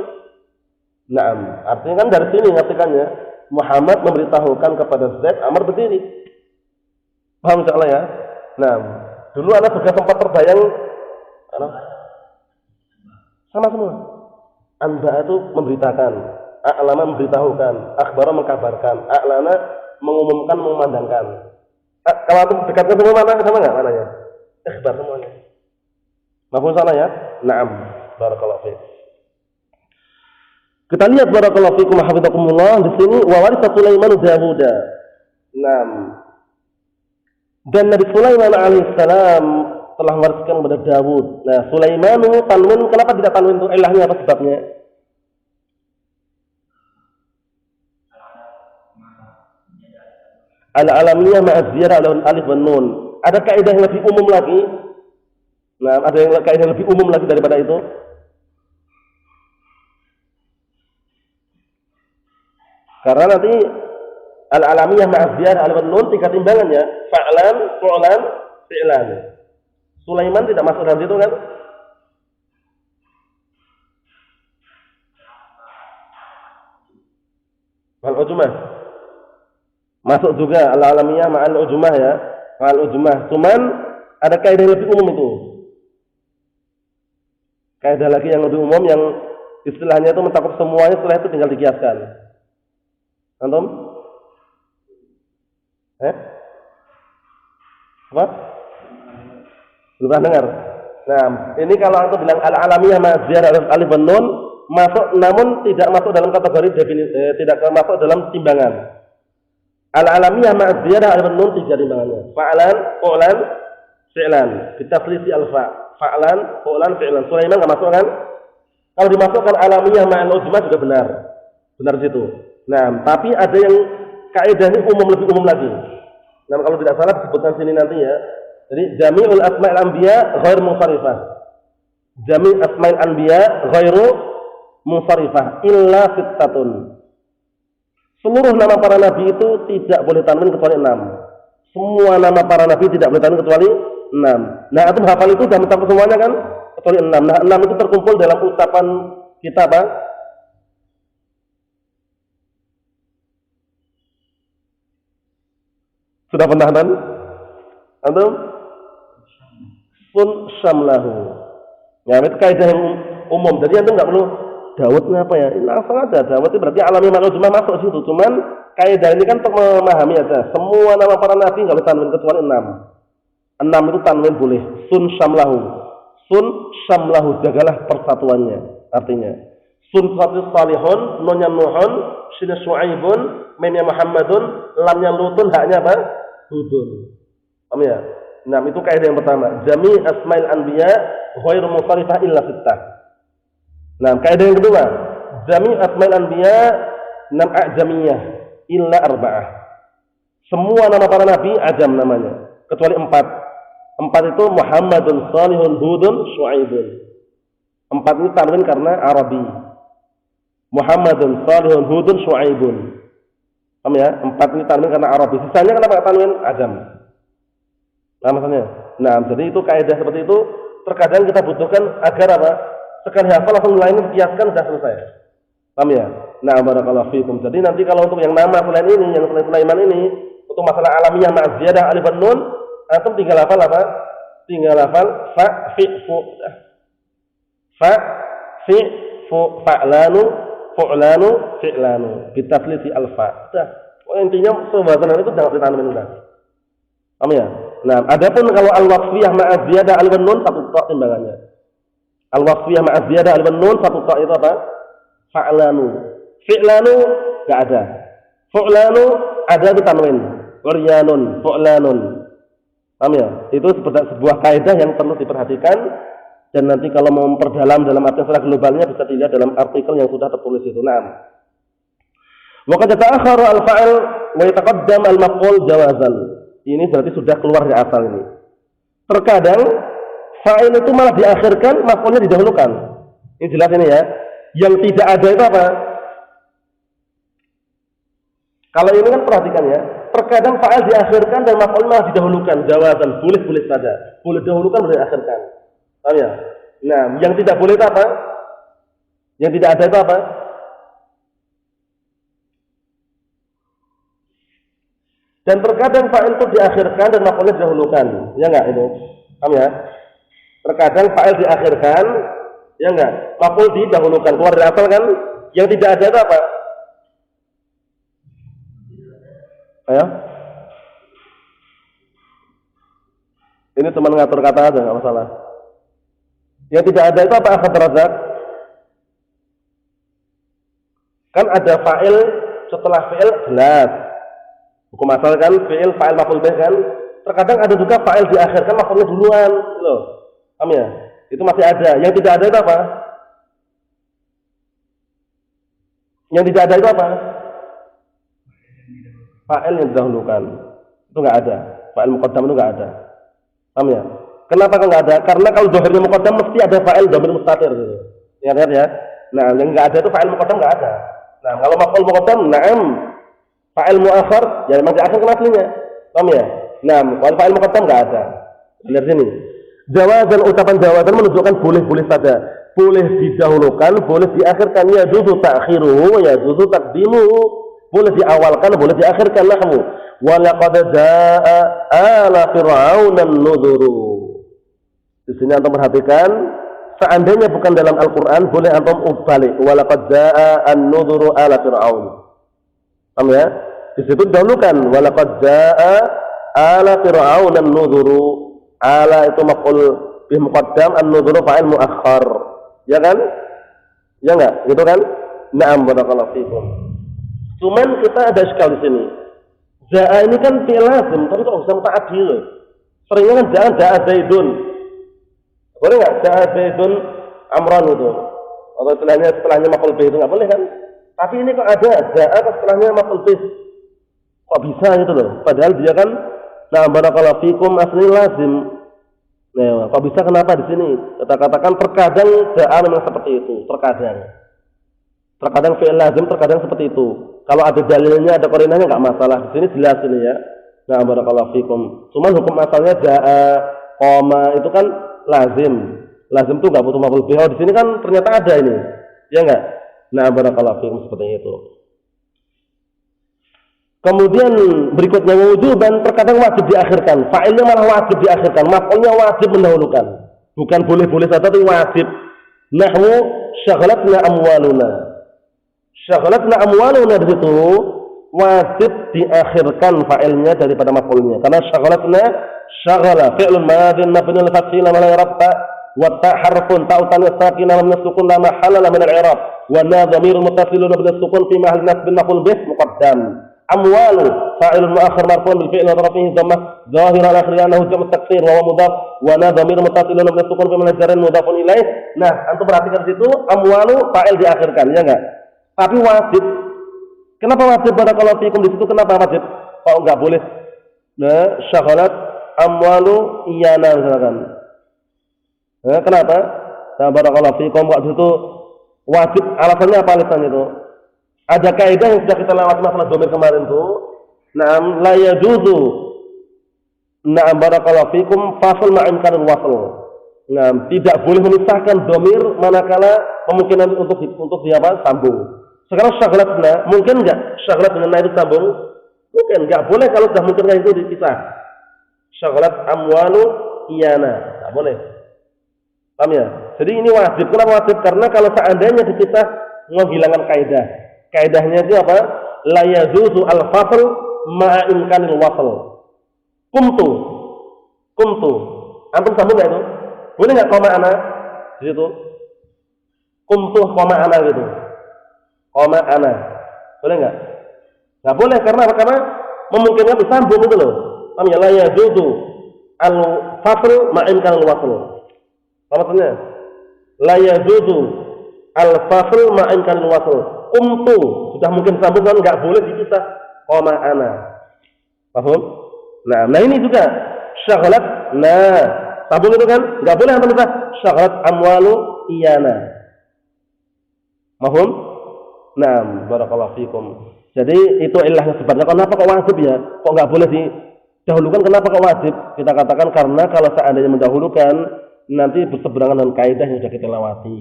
Naam, artinya kan dari sini ngartikannya Muhammad memberitahukan kepada Zaid Amr berdiri. Paham insyaallah ya? Naam. Dulu ana juga sempat terbayang sama semua. Anba itu memberitakan, a'lana memberitahukan, akhbara mengkabarkan, a'lana mengumumkan, memandangkan. Kalau itu dekatnya semua mana sama enggak mananya? Ikhbar semuanya. Mafhum salah ya? Naam. Barakallahu fiik. Kita lihat barakallahu fiikum hafizakumullah di sini wa warisa Sulaiman Dawud. Naam. Dan Nabi Sulaiman alaihissalam telah mewariskan kepada Dawud. Nah, Sulaiman tanwin, kenapa tidak tanwin itu? Ilahnya apa sebabnya? Al-alamiyah ma'az-ziyarah alif wan nun. Ada kaidah yang lebih umum lagi. Nah, ada yang kaidah lebih umum lagi daripada itu. Karena nanti al-alamiyah ma'az-ziyarah alif wan nun tiga timbangannya, fa'lan, fu'lan, fi'lan. Sulaiman tidak masuk dalam situ kan? Al-ujmah. Masuk juga al-alamiyah ma'al ujmah ya. Ma'al ujmah. Cuman ada kaidah yang lebih umum itu. Kaidah lagi yang lebih umum yang istilahnya itu mencakup semuanya, setelah itu tinggal dikiaskan. Antum? Apa? Belum pernah dengar? Nah, ini kalau antum bilang al-alamiyah ma'az-ziyarah alif wan nun masuk, namun tidak masuk dalam kategori tidak masuk dalam timbangan. Al-alamiyah ma'az-ziyarah alif wan nun tiga timbangannya. Fa'lan, fu'lan, fi'lan. Bitaflisi al-fa'. Fa'lan, fu'lan, fi'lan. Sulaiman enggak masuk kan? Kalau dimasukkan alamiyah ma'al ujmah juga benar. Benar di situ. Nah, tapi ada yang kaidah ini umum, lebih umum lagi. Nah, kalau tidak salah disebutkan sini nanti ya. Jadi jami'ul asma'il anbiya ghairu munsharifah. Jami' asma'il anbiya ghairu munsharifah illa sittatun. Seluruh nama para nabi itu tidak boleh tanwin kecuali 6. Semua nama para nabi tidak boleh tanwin kecuali 6. Nah, antum hafal itu sudah mencakup semuanya kan? Kecuali 6. Nah, 6 itu terkumpul dalam ucapan kita apa? Sudah pernah kan? Antum? Sun syamlahu. Ya, itu kaidah yang umum. Jadi antum enggak perlu Dawudnya apa ya? Langsung aja. Dawud itu berarti alami manusia cuma masuk situ. Cuman kaidah ini kan untuk memahami aja. Semua nama para nabi enggak boleh tanwin kecuali 6. 6 itu tanwin boleh. Sun syamlahu. Sun syamlahu, jagalah persatuannya. Artinya, sun satu salihun, nunnya nuhun, shin syuaibun, memnya Muhammadun, lamnya lutun, haknya apa? Hudun. Paham ya? Nah, itu kaidah yang pertama. Jami asmail anbiya ghairu munsharifah illa sittah. Nah, kaidah yang kedua. Jami asmail anbiya nam a'jamiyah illa arba'ah. Semua nama para nabi ajam namanya, kecuali 4. 4 itu Muhammadun, Salihun, Hudun, Syuaibun. 4 ini tanwin karena Arabi. Muhammadun, Salihun, Hudun, Syuaibun. Paham ya? 4 ini tanwin karena Arabi. Sisanya kenapa tanwin ajam? Nah, maksudnya. Nah, jadi itu kaidah seperti itu terkadang kita butuhkan agar apa? Sekali hafal langsung lain kiaskan sudah selesai. Paham ya? Nah, barakallahu fiikum. Jadi nanti kalau untuk yang nama selain ini, yang selain Sulaiman ini, untuk masalah alamiah ma'az-ziyadah alif wan nun, antum tinggal hafal apa? Tinggal hafal fa fi fu. Fa fi fu fa'lanu fu'lanu fi'lanu bitaflisi al-fa. Sudah. Intinya sebutan itu jangan ditanwin udah. Paham ya? Nah, adapun kalau al-wasfiyah ma'az-ziyadah alif wan nun satu tok timbangannya. Al-wasfiyah ma'az-ziyadah alif wan nun satu tok itu apa? Fa'lanu. Fi'lanu enggak ada. Fu'lanu ada di tanwin. Quryanun, fu'lanun. Paham ya? Itu sebuah kaidah yang perlu diperhatikan, dan nanti kalau mau memperdalam dalam arti secara globalnya bisa dilihat dalam artikel yang sudah tertulis itu. Naam. Wa qad ta'akhkhara al-fa'il wa yataqaddam al-maf'ul jawazan. Ini berarti sudah keluar dari asal ini. Terkadang fa'il itu malah diakhirkan, maf'ulnya didahulukan. Ini jelas ini ya. Yang tidak ada itu apa? Kalau ini kan perhatikan ya. Terkadang fa'il diakhirkan dan maf'ul malah didahulukan. Jawazan, boleh-boleh saja. Boleh dahulukan, boleh diakhirkan. Paham ya? Nah, yang tidak boleh itu apa? Yang tidak ada itu apa? Dan terkadang fa'il itu diakhirkan dan maf'ulnya didahulukan. Ya enggak itu? Paham ya? Terkadang fa'il diakhirkan, ya enggak? Maf'ul didahulukan. Keluar dari asal kan? Yang tidak ada itu apa? Ayo. Ini cuma ngatur kata aja, enggak masalah. Yang tidak ada itu apa? Akhad razak. Kan ada fa'il setelah fi'il jelas. Hukum asal kan fi'il fa'il maf'ul bih kan. Terkadang ada juga fa'il diakhirkan maf'ulnya duluan, loh. Paham ya? Itu masih ada. Yang tidak ada itu apa? Yang tidak ada itu apa? Fa'il yang didahulukan. Itu enggak ada. Fa'il muqaddam itu enggak ada. Paham ya? Kenapa kok enggak ada? Karena kalau dhamir muqaddam mesti ada fa'il dhamir mustatir gitu. Ingat ya? Nah, yang enggak ada itu fa'il muqaddam enggak ada. Nah, kalau maf'ul muqaddam, na'am. Fa'il mu'akhar, ya memang diakhirkan aslinya. Paham ya? Nah, kalau fa'il muqaddam enggak ada. Lihat sini. Jawazan, ucapan jawazan menunjukkan boleh-boleh saja. Boleh didahulukan, boleh diakhirkan. Ya juzu ta'khiruhu, ya juzu taqdimuhu. Boleh diawalkan, boleh diakhirkan. Nahwu wa laqad jaa'a ala fir'aun an-nudhuru. Di sini antum perhatikan, seandainya bukan dalam Al-Qur'an, boleh antum balik. Wa laqad jaa'a an-nudhuru ala fir'aun. Paham ya? Di situ dahulukan wa laqad jaa'a ala fir'aun an-nudhuru. Ala itu maf'ul bih muqaddam, an-nudhuru fa'il muakhkhar. Ya kan? Ya enggak? Gitu kan? Na'am, barakallahu fikum. Cuman kita ada sekali di sini. Jaa ini kan fi'il lazim, tapi kok bisa muta'addi loh. Seringnya kan jaa Zaidun. Boleh enggak jaa Zaidun amran itu? Atau setelahnya maf'ul bih itu enggak boleh kan? Tapi ini kok ada jaa setelahnya maf'ul bih. Kok bisa gitu loh? Padahal dia kan barakallahu fikum asli lazim. Nah, kok bisa kenapa di sini? Kita katakan terkadang jaa memang seperti itu, terkadang. Terkadang fi'il lazim, terkadang seperti itu. Kalau ada dalilnya, ada qarinahnya enggak masalah. Di sini jelas ini ya. Nah, barakallahu fikum. Cuman hukum asalnya jaa, qoma itu kan lazim. Lazim itu enggak butuh maf'ul bih. Di sini kan ternyata ada ini. Ya enggak? Nah, barakallahu fikum seperti itu. Kemudian berikutnya wujuban, terkadang wajib diakhirkan. Fa'ilnya malah wajib diakhirkan. Maf'ulnya wajib mendahulukan. Bukan boleh-boleh saja, tapi wajib. Nahwu syaghalatna amwaluna. Syaghalatna amwaluna di situ wajib diakhirkan fa'ilnya daripada maf'ulnya. Karena syaghalatna syaghala fi'lun madin mabniun lil fathi la yarabta wa ta harfun ta'utan sakinah lam yasukun la mahalla min al-i'rab wa na dhamirun muttasilun bil sukun fi mahalli nasbin maf'ul bih muqaddam. Amwalu fa'ilun mu'akhkhar marfu'un bil fi'li wa tarafihi dhammah dhahiran akhirnya annahu jam'u taksir wa huwa mudhaf wa na dhamirun muttasilun bil sukun fi mahalli jarrin mudhafun ilaih. Nah, antum perhatikan di situ amwalu fa'il diakhirkan, ya enggak? Tapi wajib. Kenapa wajib? Barakallahu fikum di situ kenapa wajib? Kok enggak boleh? Nah, syaghalat amwalu iyana misalkan. Nah, kenapa? Nah, barakallahu fikum kok di situ wajib, alasannya apa alasannya itu? Ada kaidah yang sudah kita lewati masalah dhamir kemarin tuh. Naam la yajuzu. Naam barakallahu fikum fasl ma'imkanul wasl. Naam tidak boleh memisahkan dhamir manakala kemungkinan untuk di apa? Sambung. Sekarang syaghalatna, mungkin enggak syaghalat dengan na itu sambung? Mungkin enggak boleh kalau sudah mungkin itu dipisah. Syaghalat amwalu iyana, enggak boleh. Paham ya? Jadi ini wajib. Kenapa wajib? Karena kalau seandainya dipisah menghilangkan kaidah. Kaidahnya itu apa? La yajuzu al-fasl ma'a imkanil wasl. Kumtu. Antum sambung enggak itu? Boleh enggak koma ana di situ? Kumtu koma ana gitu. Koma ana. Boleh enggak? Enggak boleh karena apa? Karena memungkinkan disambung itu loh. Paham ya? La yajuzu al-fasl ma'imkan al-wasl. Apa maksudnya? La yajuzu al-fasl ma'imkan al-wasl. Qumtu sudah mungkin sambung kan enggak boleh dipisah qama ana. Paham? Nah ini juga syaghalat. Nah, sambung itu kan enggak boleh apa syaghalat amwalu iyana. Paham? Nah, barakallahu fikum. Jadi itu ilahnya sebabnya. Kenapa kok wajib ya? Kok enggak boleh didahulukan? Kenapa kok wajib? Kita katakan karena kalau seandainya mendahulukan nanti berseberangan dengan kaidah yang sudah kita lewati.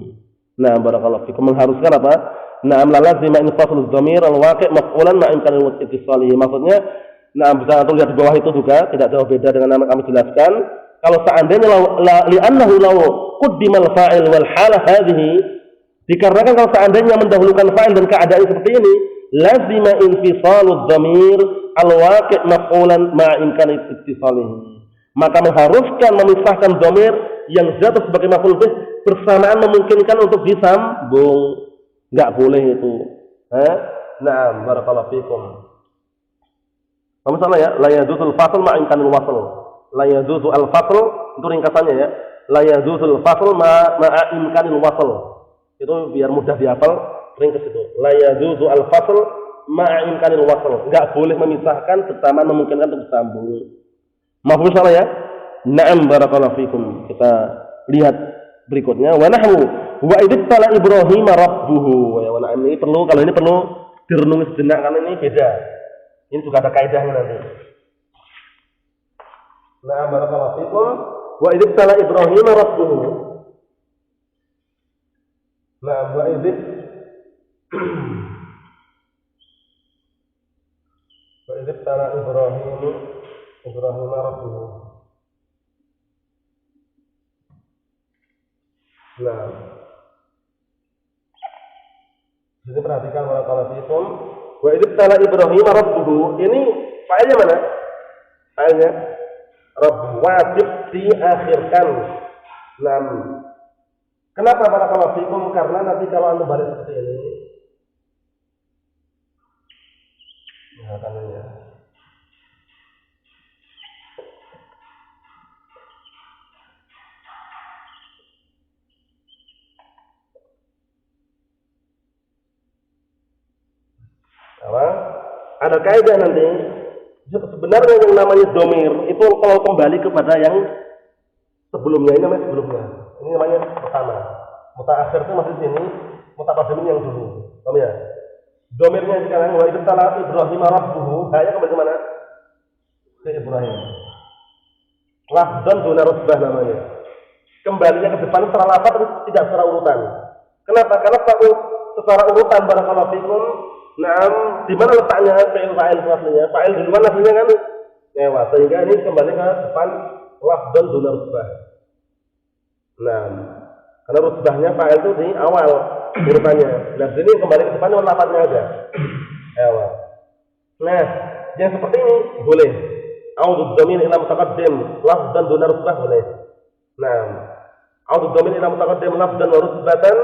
Nah, barakallahu fikum, mengharuskan apa? Nah, lazima infaslu dhamir al-waqi' maf'ulan ma imkanil ittisalihi. Maksudnya, nah bisa antum lihat di bawah itu juga tidak jauh beda dengan yang kami jelaskan. Kalau seandainya li'annahu law quddimal fa'il wal halah hadhihi, dikarenakan kalau seandainya mendahulukan fa'il dan keadaan seperti ini, lazima infisalud dhamir al-waqi' maf'ulan ma imkanil ittisalihi. Maka mengharuskan memisahkan dhamir yang jatuh sebagai maf'ul bih bersamaan memungkinkan untuk disambung. Enggak boleh itu. Nah, barakallahu fikum. Misalnya ya, la yajuzul fasl ma imkanil wasl. La yajuzu al-fasl itu ringkasannya ya. La yajuzul fasl ma imkanil wasl. Itu biar mudah dihafal, ringkas itu. La yajuzu al-fasl ma imkanil wasl. Enggak boleh memisahkan bersamaan memungkinkan untuk disambung. Mafhum salah ya? Na'am, barakallahu fikum. Kita lihat berikutnya. Wa nahwu wa idtala Ibrahim rabbuhu. Wa na'am, ini perlu, kalau ini perlu direnungi sejenak karena ini beda. Ini juga ada kaidahnya nanti. Na'am, barakallahu fikum. Wa idtala Ibrahim rabbuhu. Na'am, wa idtala Ibrahim rabbuhu. Nah, jadi perhatikan barakallahu fikum. Wa idtala Ibrahim rabbuhu. Ini fa'ilnya mana? Fa'ilnya rabb, wajib diakhirkan. Nah, kenapa barakallahu fikum? Karena nanti kalau anda balik seperti ini, ya katanya. Ada kaidah nanti. Sebenarnya yang namanya domir itu kalau kembali kepada yang sebelumnya, ini namanya sebelumnya. Ini namanya pertama. Mutaakhir itu masih di sini, mutaqaddim yang dulu. Paham ya? Domirnya sekarang wa idtala Ibrahim rabbuhu, hanya kembali ke mana? Ke Ibrahim. Lafdzan duna rusbah namanya. Kembalinya ke depan secara lafaz tapi tidak secara urutan. Kenapa? Karena kalau secara urutan barakallahu fikum. Nah, di mana letaknya fa'il aslinya? Fa'il duluan aslinya kan nyewa, sehingga ini kembali ke depan lafdzan duna rusbah. Nah, karena rusbahnya fa'il itu di awal urutannya. Nah, sini kembali ke depannya lafadznya aja. Nyewa. Nah, yang seperti ini boleh. A'udzu dhamir ila mutaqaddim lafdzan duna rusbah boleh. Nah, a'udzu dhamir ila mutaqaddim lafdzan wa rusbatan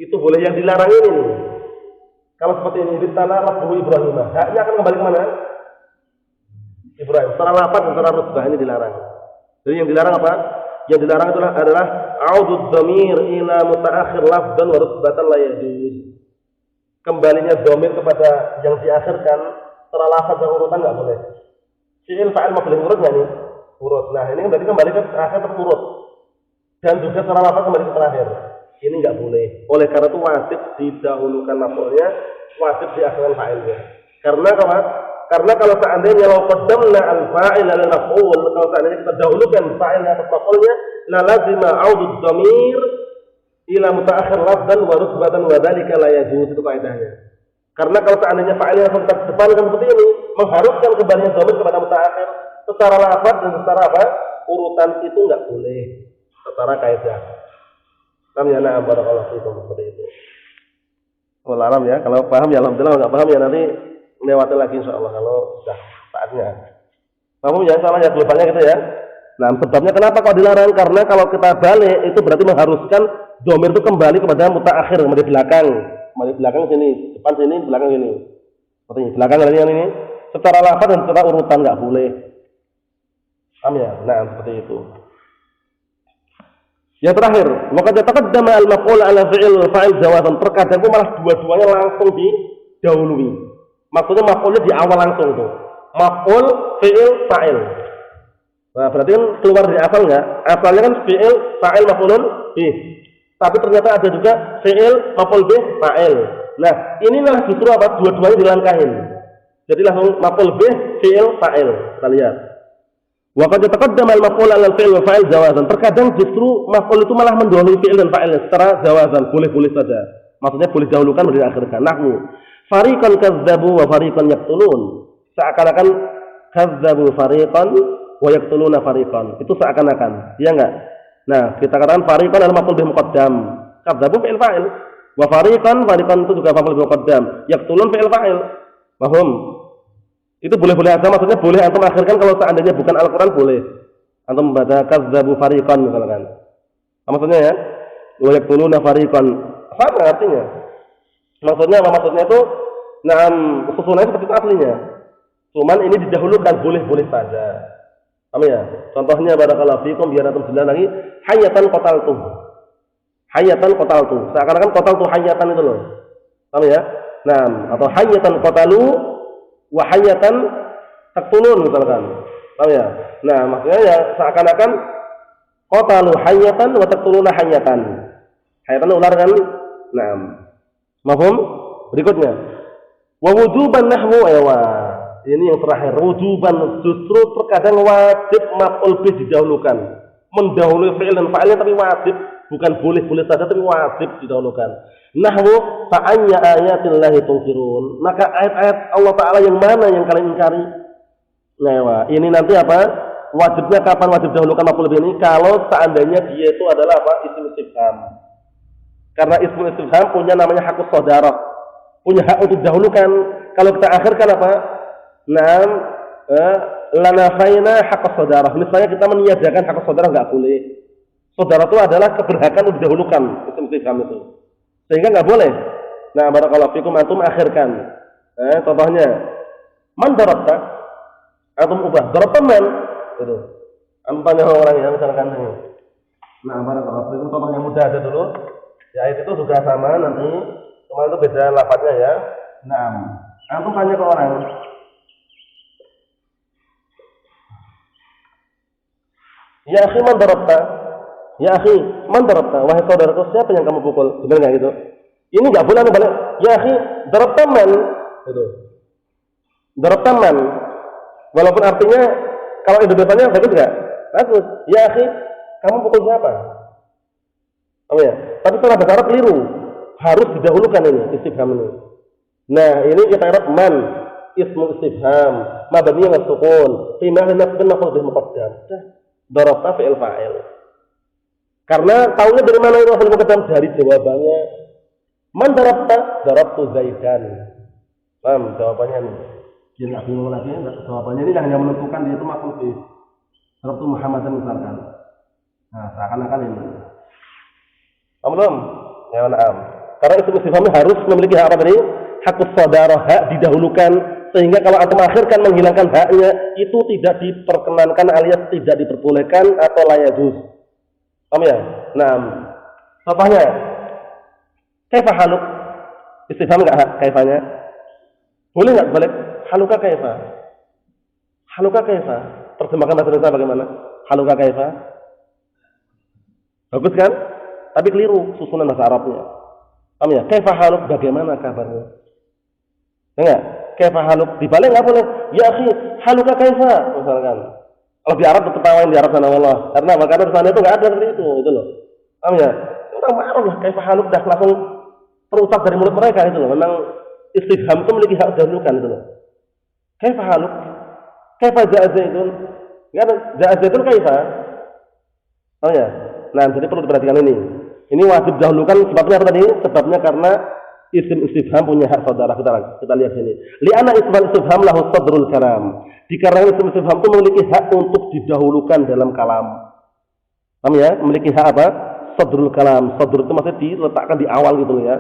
itu boleh. Yang dilarang ini nih. Kalau seperti ini, ditala rabbuhu Ibrahim, haknya akan kembali ke mana? Ibrahim. Secara lafaz dan secara rusbah ini dilarang. Jadi yang dilarang apa? Yang dilarang adalah a'udzu dhamir ila mutaakhir lafdzan wa rusbatan la yajuz. Kembalinya dhamir kepada yang diakhirkan secara lafaz dan urutan enggak boleh. Fi'il fa'il boleh urut enggak nih? Urut. Nah, ini berarti kembali ke akhir terurut. Dan juga secara lafaz kembali ke terakhir. Ini enggak boleh. Oleh karena itu wajib didahulukan maf'ulnya, wajib diakhirkan fa'ilnya. Karena apa? Karena kalau seandainya law qaddamna al-fa'il ala al-maf'ul, kalau seandainya kita dahulukan fa'il atas maf'ulnya, la lazima 'audud dhamir ila mutaakhir lafdzan wa rusbatan wa dzalika la yajuz, itu kaidahnya. Karena kalau seandainya fa'ilnya langsung ke depan kan seperti ini, mengharuskan kembalinya dhamir kepada mutaakhir secara lafaz dan secara apa? Urutan itu enggak boleh secara kaidah. Paham ya? Na'am, barakallahu fiikum, seperti itu. Wallahu alam ya. Kalau paham ya alhamdulillah, enggak paham ya nanti lewati lagi insyaallah kalau sudah saatnya. Paham ya? Salah ya globalnya gitu ya. Nah, sebabnya kenapa kok dilarang? Karena kalau kita balik itu berarti mengharuskan dhamir itu kembali kepada mutaakhir, kembali belakang. Kembali belakang sini, depan sini, belakang sini. Seperti ini, belakang yang ini. Secara lafaz dan secara urutan enggak boleh. Paham ya? Nah, seperti itu. Yang terakhir, maka taqaddama al-maf'ul 'ala fi'il fa'il jawazan. Terkadang itu malah dua-duanya langsung didahului. Maksudnya maf'ulnya di awal langsung itu. Maf'ul, fi'il, fa'il. Nah, berarti kan keluar dari asal enggak? Asalnya kan fi'il, fa'il, maf'ulun bih. Tapi ternyata ada juga fi'il, maf'ul bih, fa'il. Nah, inilah justru apa? Dua-duanya dilangkahin. Jadi langsung maf'ul bih, fi'il, fa'il. Kita lihat. Wa qad taqaddama al-maf'ul 'ala al-fi'l wa fa'il jawazan. Terkadang justru maf'ul itu malah mendahului fi'il dan fa'il secara jawazan, boleh-boleh saja. Maksudnya boleh dahulukan, boleh diakhirkan. Nahwu fariqan kadzdzabu wa fariqan yaqtulun. Seakan-akan kadzdzabu fariqan wa yaqtuluna fariqan. Itu seakan-akan, iya enggak? Nah, kita katakan fariqan al-maf'ul bih muqaddam. Kadzdzabu fi'il fa'il. Wa fariqan itu juga maf'ul bih muqaddam. Yaqtulun fi'il fa'il. Paham? Itu boleh-boleh aja, maksudnya boleh antum akhirkan kalau seandainya bukan Al-Quran boleh. Antum membaca kadzdzabu fariqan misalkan. Maksudnya ya, wa yaqtuluna fariqan. Sama artinya. Maksudnya apa? Maksudnya itu susunannya seperti itu aslinya. Cuman ini didahulukan, boleh-boleh saja. Paham ya? Contohnya barakallahu fikum biar antum jelas lagi, hayatan qataltu. Hayatan qataltu. Seakan-akan qataltu hayatan itu loh. Paham ya? Nah, atau hayatan qatalu wa hayatan taqtulun misalkan. Paham ya? Nah, maksudnya ya seakan-akan qatalu hayatan wa taqtuluna hayatan. Hayatan ular kan? Nah. Mafhum? Berikutnya. Wa wujuban nahwu aywa. Ini yang terakhir, wujuban justru terkadang wajib maf'ul bih didahulukan. Mendahului fi'il dan fa'ilnya tapi wajib, bukan boleh-boleh saja tapi wajib didahulukan. Nahwu fa'ayya ayatillahi tunkirun. Maka ayat-ayat Allah Ta'ala yang mana yang kalian ingkari? Nah, ini nanti apa? Wajibnya kapan wajib dahulukan maf'ul bih ini? Kalau seandainya dia itu adalah apa? Ism istifham. Karena ism istifham punya namanya hakus saudara. Punya hak untuk didahulukan. Kalau kita akhirkan apa? Lanafaina hakus saudara. Misalnya kita meniadakan hakus saudara enggak boleh. Saudara itu adalah keberhakan untuk didahulukan ism istifham itu. Sehingga enggak boleh. Nah, barakallahu fikum antum akhirkan. Contohnya, man darabta? Antum ubah darabta man gitu. Antum tanya orang ya misalkan ini. Nah, barakallahu fikum contoh yang mudah aja dulu. Ya, itu juga sama nanti. Cuma itu beda lafadznya ya. Nah, antum tanya ke orang. Ya akhi man darabta? Ya akhi man darabta? Wahai saudaraku, siapa yang kamu pukul? Benar enggak gitu? Ini enggak boleh balik. Ya akhi darabta man? Gitu. Darabta man. Walaupun artinya kalau Indonesia bagus enggak? Bagus. Ya akhi, kamu pukul siapa? Oh ya. Tapi setelah bahasa Arab keliru. Harus didahulukan ini istifham ini. Nah, ini kita Arab man ismu istifham mabni 'ala sukun fi mahall nasb maf'ul bih muqaddam. Darabta fi'il fa'il. Karena tahunya dari mana itu maf'ul muqaddam? Dari jawabannya. Man darabta? Darabtu Zaidan. Paham jawabannya ini? Dia enggak bingung lagi, jawabannya ini hanya menentukan dia itu maf'ul bih. Darabtu Muhammadan misalkan. Nah, seakan-akan ini. Paham belum? Ya, na'am. Karena ism istifham harus memiliki hak apa tadi? Hakus saudara, hak didahulukan, sehingga kalau antum akhirkan menghilangkan haknya itu tidak diperkenankan alias tidak diperbolehkan atau la yajuz. Paham ya? Nah, contohnya kaifa haluk? Istifham enggak hak kaifanya? Boleh enggak balik? Haluka kaifa? Haluka kaifa? Terjemahkan bahasa Indonesia bagaimana? Haluka kaifa? Bagus kan? Tapi keliru susunan bahasa Arabnya. Paham ya? Kaifa haluk? Bagaimana kabarnya? Enggak? Kaifa haluk? Dibalik enggak boleh. Ya akhi, haluka kaifa? Misalkan. Kalau di Arab tetap tawain di Arab sana Allah. Karena makanan di sana itu enggak ada seperti itu loh. Paham ya? Orang Arab lah kaifa haluk dah langsung terucap dari mulut mereka itu loh. Memang istifham itu memiliki hak dahulukan itu loh. Kaifa haluk? Kaifa ja'a Zaidun? Enggak ada ja'a Zaidun kaifa? Paham ya? Nah, jadi perlu diperhatikan ini. Ini wajib dahulukan sebabnya apa tadi? Sebabnya karena isim istifham punya hak saudara. Kita lihat sini. Li'anna ismal istifham lahu sadrul kalam. Dikarenakan isim istifham itu memiliki hak untuk didahulukan dalam kalam. Paham ya? Memiliki hak apa? Sadrul kalam. Sadrul itu maksudnya diletakkan di awal gitu ya.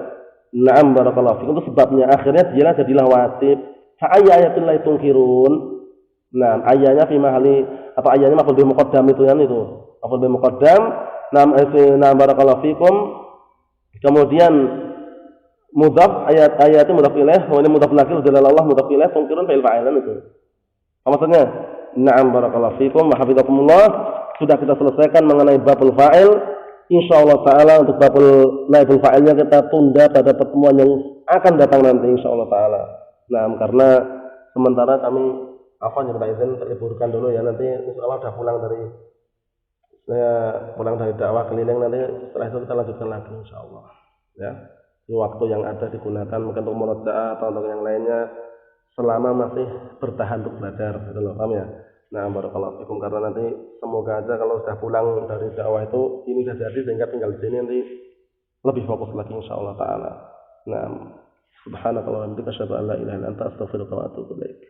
Na'am barakallahu fikum. Itu sebabnya akhirnya dialah jadilah wajib. Fa'ayya ayatillahi tunkirun. Nah, ayatnya fi mahalli atau ayatnya maf'ul bih muqaddam itu kan itu. Maf'ul bih muqaddam, nam barakallahu fikum. Kemudian mudhaf ayat-ayatnya mudhaf ilaih, kemudian mudhaf lagi Allah mudhaf ilaih tungkirun fa'il fa'ilan itu. Apa maksudnya? Na'am barakallahu fikum wa hafizakumullah. Sudah kita selesaikan mengenai babul fa'il. Insyaallah taala untuk babul naibul fa'ilnya kita tunda pada pertemuan yang akan datang nanti insyaallah taala. Nah, karena sementara kami yang kita izin terliburkan dulu ya, nanti insyaallah sudah pulang dari dakwah keliling, nanti setelah itu kita lanjutkan lagi insyaallah. Ya. Di waktu yang ada digunakan mungkin untuk murojaah atau untuk yang lainnya selama masih bertahan untuk belajar, gitu loh, paham ya? Nah, barakallahu fikum, karena nanti semoga aja kalau sudah pulang dari dakwah itu ini sudah jadi sehingga tinggal di sini nanti lebih fokus lagi insyaallah taala. Nah, subhanallahi wa bihamdihi asyhadu an la ilaha illa anta astaghfiruka wa atubu ilaik.